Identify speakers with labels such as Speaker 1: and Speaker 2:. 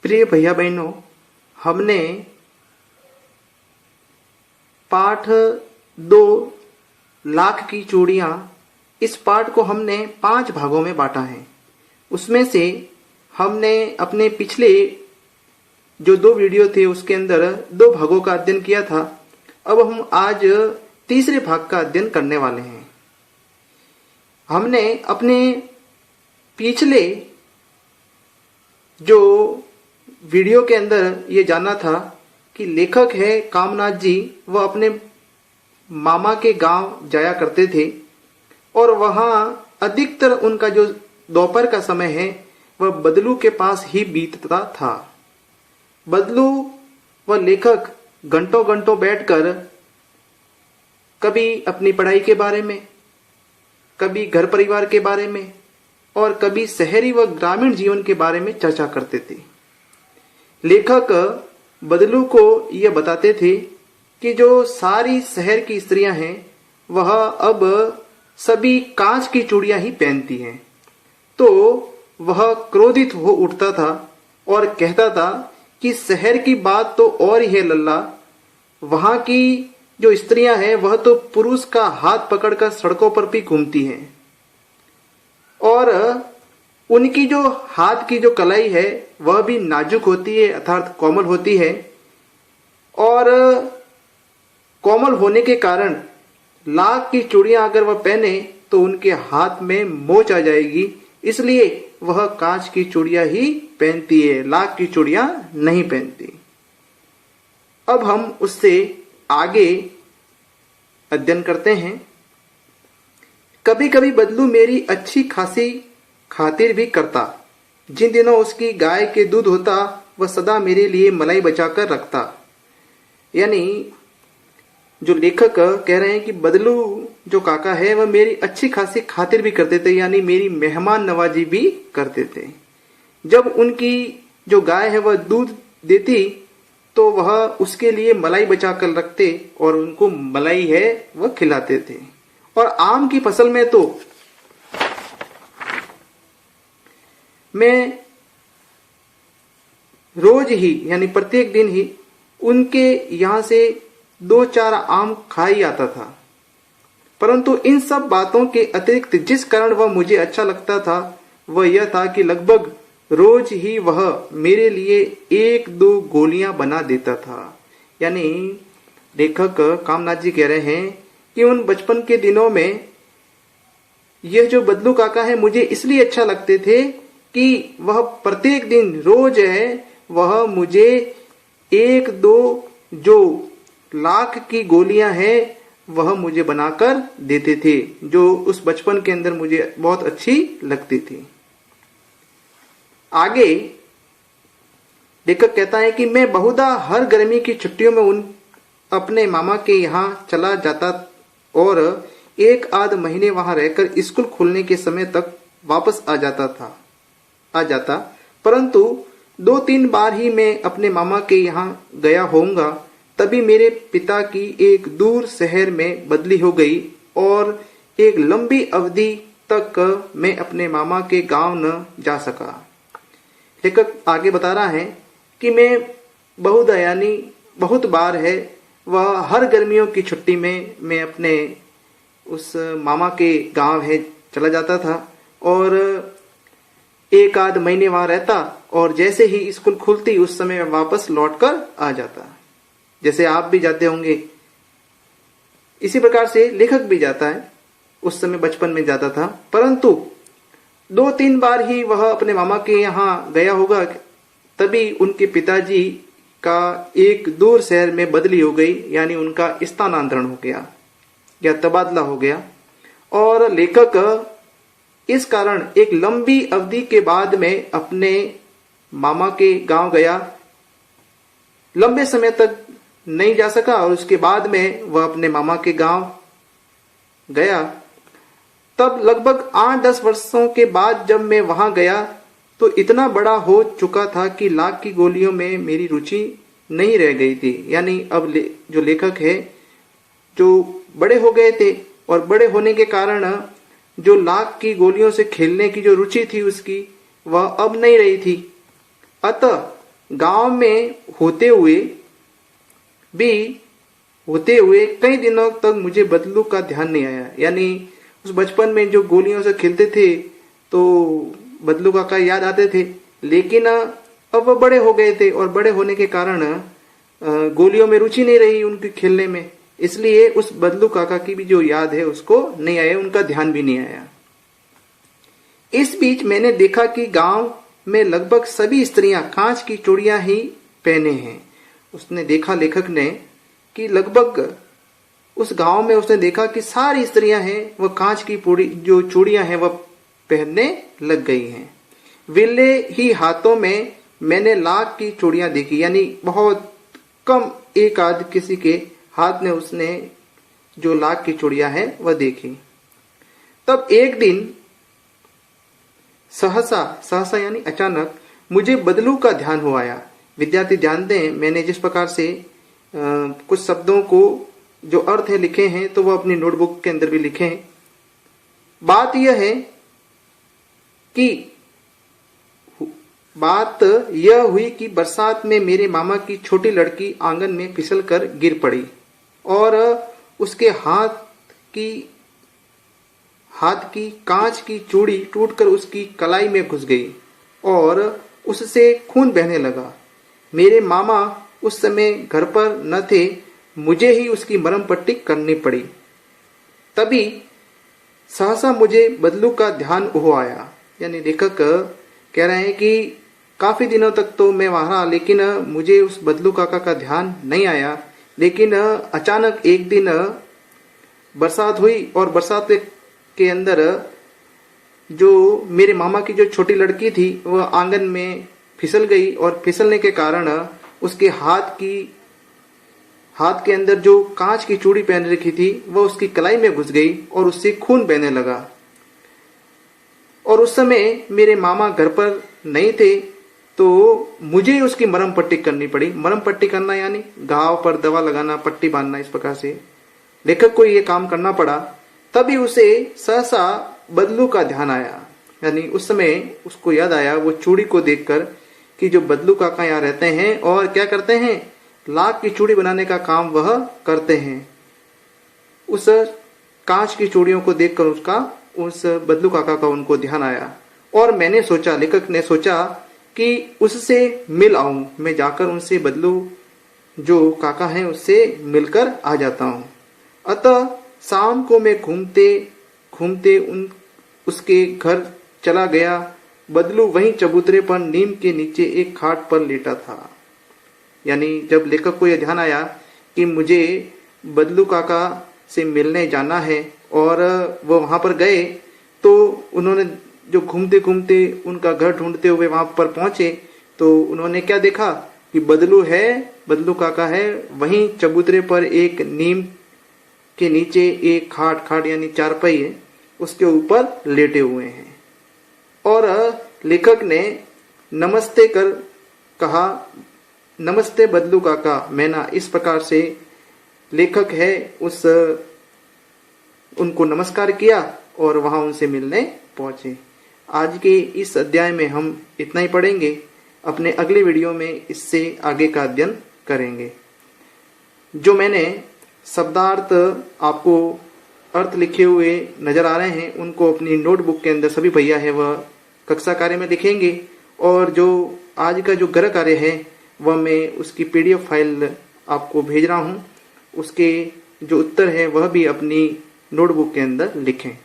Speaker 1: प्रिय भैया बहनों, हमने पाठ 2 लाख की चूड़ियां, इस पाठ को हमने 5 भागों में बांटा है। उसमें से हमने अपने पिछले जो 2 वीडियो थे उसके अंदर 2 भागों का अध्ययन किया था। अब हम आज तीसरे भाग का अध्ययन करने वाले हैं। हमने अपने पिछले जो वीडियो के अंदर ये जाना था कि लेखक है कामनाथ जी, वह अपने मामा के गांव जाया करते थे और वहां अधिकतर उनका जो दोपहर का समय है वह बदलू के पास ही बीतता था। बदलू व लेखक घंटों घंटों बैठकर कभी अपनी पढ़ाई के बारे में, कभी घर परिवार के बारे में और कभी शहरी व ग्रामीण जीवन के बारे में चर्चा करते थे। लेखक बदलू को यह बताते थे कि जो सारी शहर की स्त्रियां हैं वह अब सभी कांच की चूड़ियां ही पहनती हैं। तो वह क्रोधित हो उठता था और कहता था कि शहर की बात तो और ही है लल्ला, वहां की जो स्त्रियां हैं वह तो पुरुष का हाथ पकड़कर सड़कों पर भी घूमती हैं और उनकी जो हाथ की जो कलाई है वह भी नाजुक होती है, अर्थात कोमल होती है और कोमल होने के कारण लाख की चूड़ियां अगर वह पहने तो उनके हाथ में मोच आ जाएगी, इसलिए वह कांच की चूड़ियां ही पहनती है, लाख की चूड़ियां नहीं पहनती। अब हम उससे आगे अध्ययन करते हैं। कभी कभी बदलू मेरी अच्छी खासी खातिर भी करता। जिन दिनों उसकी गाय के दूध होता वह सदा मेरे लिए मलाई बचाकर रखता। यानी जो लेखक कह रहे हैं कि बदलू जो काका है वह मेरी अच्छी खासी खातिर भी करते थे, यानी मेरी मेहमान नवाजी भी करते थे। जब उनकी जो गाय है वह दूध देती तो वह उसके लिए मलाई बचा कर रखते और उनको मलाई है वह खिलाते थे। और आम की फसल में तो मैं रोज ही यानी प्रत्येक दिन ही उनके यहां से 2-4 आम खा ही आता था। परंतु इन सब बातों के अतिरिक्त जिस कारण वह मुझे अच्छा लगता था वह यह था कि लगभग रोज ही वह मेरे लिए 1-2 गोलियां बना देता था। यानी लेखक कामनाथ जी कह रहे हैं कि उन बचपन के दिनों में यह जो बदलू काका है मुझे इसलिए अच्छा लगते थे कि वह प्रत्येक दिन रोज है वह मुझे 1-2 जो लाख की गोलियां हैं वह मुझे बनाकर देते थे, जो उस बचपन के अंदर मुझे बहुत अच्छी लगती थी। आगे लेखक कहता है कि मैं बहुधा हर गर्मी की छुट्टियों में अपने मामा के यहाँ चला जाता और 1-आध महीने वहां रहकर स्कूल खुलने के समय तक वापस आ जाता। परंतु 2-3 बार ही मैं अपने मामा के यहाँ गया होऊंगा, तभी मेरे पिता की एक दूर शहर में बदली हो गई और एक लंबी अवधि तक मैं अपने मामा के गांव न जा सका। लेखक आगे बता रहा है कि मैं बहुधा यानी बहुत बार है वह हर गर्मियों की छुट्टी में मैं अपने उस मामा के गांव है चला जाता था और 1-आध महीने वहां रहता और जैसे ही स्कूल खुलती उस समय वापस लौटकर आ जाता, जैसे आप भी जाते होंगे। इसी प्रकार से लेखक भी जाता है, उस समय बचपन में जाता था। परंतु 2-3 बार ही वह अपने मामा के यहाँ गया होगा, तभी उनके पिताजी का एक दूर शहर में बदली हो गई, यानी उनका स्थानांतरण हो गया या तबादला हो गया। और लेखक इस कारण एक लंबी अवधि के बाद में अपने मामा के गांव गया, लंबे समय तक नहीं जा सका और उसके बाद में वह अपने मामा के गांव गया। तब लगभग 8-10 वर्षों के बाद जब मैं वहां गया तो इतना बड़ा हो चुका था कि लाख की गोलियों में मेरी रुचि नहीं रह गई थी। यानी अब जो लेखक है जो बड़े हो गए थे और बड़े होने के कारण जो लाख की गोलियों से खेलने की जो रुचि थी उसकी वह अब नहीं रही थी। अतः गांव में होते हुए कई दिनों तक मुझे बदलू का ध्यान नहीं आया। यानी उस बचपन में जो गोलियों से खेलते थे तो बदलू काका याद आते थे, लेकिन अब वो बड़े हो गए थे और बड़े होने के कारण गोलियों में रुचि नहीं रही उनके खेलने में, इसलिए उस बदलू काका की भी जो याद है उसको नहीं आया, उनका ध्यान भी नहीं आया। इस बीच मैंने देखा कि गांव में लगभग सभी स्त्रियां कांच की चूड़ियां ही पहने हैं। उसने देखा, लेखक ने, कि लगभग उस गांव में उसने देखा कि सारी स्त्रियां हैं वह कांच की जो चूड़ियां हैं वह पहनने लग गई हैं। विरले ही हाथों में मैंने लाख की चूड़ियां देखी, यानी बहुत कम एक आध किसी के हाथ में उसने जो लाख की चूड़ियां हैं वह देखी। तब एक दिन सहसा यानी अचानक मुझे बदलू का ध्यान हो आया। विद्यार्थी ध्यान दें, मैंने जिस प्रकार से कुछ शब्दों को जो अर्थ है लिखे हैं तो वह अपनी नोटबुक के अंदर भी लिखे हैं। बात यह हुई कि बरसात में मेरे मामा की छोटी लड़की आंगन में फिसलकर गिर पड़ी और उसके हाथ की कांच की चूड़ी टूटकर उसकी कलाई में घुस गई और उससे खून बहने लगा। मेरे मामा उस समय घर पर न थे, मुझे ही उसकी मरहम पट्टी करनी पड़ी। तभी सहसा मुझे बदलू का ध्यान हो आया। यानी लेखक कह रहे हैं कि काफी दिनों तक तो मैं वहां रहा, लेकिन मुझे उस बदलू काका का ध्यान नहीं आया। लेकिन अचानक एक दिन बरसात हुई और बरसात के अंदर जो मेरे मामा की जो छोटी लड़की थी वह आंगन में फिसल गई और फिसलने के कारण उसके हाथ के अंदर जो कांच की चूड़ी पहन रखी थी वह उसकी कलाई में घुस गई और उससे खून बहने लगा। और उस समय मेरे मामा घर पर नहीं थे, तो मुझे उसकी मरहम पट्टी करनी पड़ी। मरहम पट्टी करना यानी घाव पर दवा लगाना, पट्टी बांधना, इस प्रकार से लेखक को यह काम करना पड़ा। तभी उसे सहसा बदलू का ध्यान आया। यानी उस समय उसको याद आया वो चूड़ी को देखकर कि जो बदलू काका यहाँ रहते हैं और क्या करते हैं, लाख की चूड़ी बनाने का काम वह करते हैं। उस कांच की चूड़ियों को देखकर उस बदलू काका का उनको ध्यान आया और मैंने सोचा, लेखक ने सोचा कि उससे मिल आऊं, मैं जाकर उनसे बदलू जो काका हैं उससे मिलकर आ जाता हूं। अतः शाम को मैं घूमते घूमते उसके घर चला गया। बदलू वहीं चबूतरे पर नीम के नीचे एक खाट पर लेटा था। यानी जब लेखक को यह ध्यान आया कि मुझे बदलू काका से मिलने जाना है और वो वहां पर गए, तो उन्होंने जो घूमते घूमते उनका घर ढूंढते हुए वहां पर पहुंचे तो उन्होंने क्या देखा कि बदलू काका है वहीं चबूतरे पर एक नीम के नीचे एक खाट यानी चारपाई है, उसके ऊपर लेटे हुए हैं। और लेखक ने नमस्ते कर कहा, नमस्ते बदलू काका मैना। इस प्रकार से लेखक है उनको नमस्कार किया और वहां उनसे मिलने पहुंचे। आज के इस अध्याय में हम इतना ही पढ़ेंगे। अपने अगले वीडियो में इससे आगे का अध्ययन करेंगे। जो मैंने शब्दार्थ आपको अर्थ लिखे हुए नजर आ रहे हैं उनको अपनी नोटबुक के अंदर सभी भैया है वह कक्षा कार्य में लिखेंगे, और जो आज का जो गृह कार्य है वह मैं उसकी PDF फाइल आपको भेज रहा हूं। उसके जो उत्तर है वह भी अपनी नोटबुक के अंदर लिखें।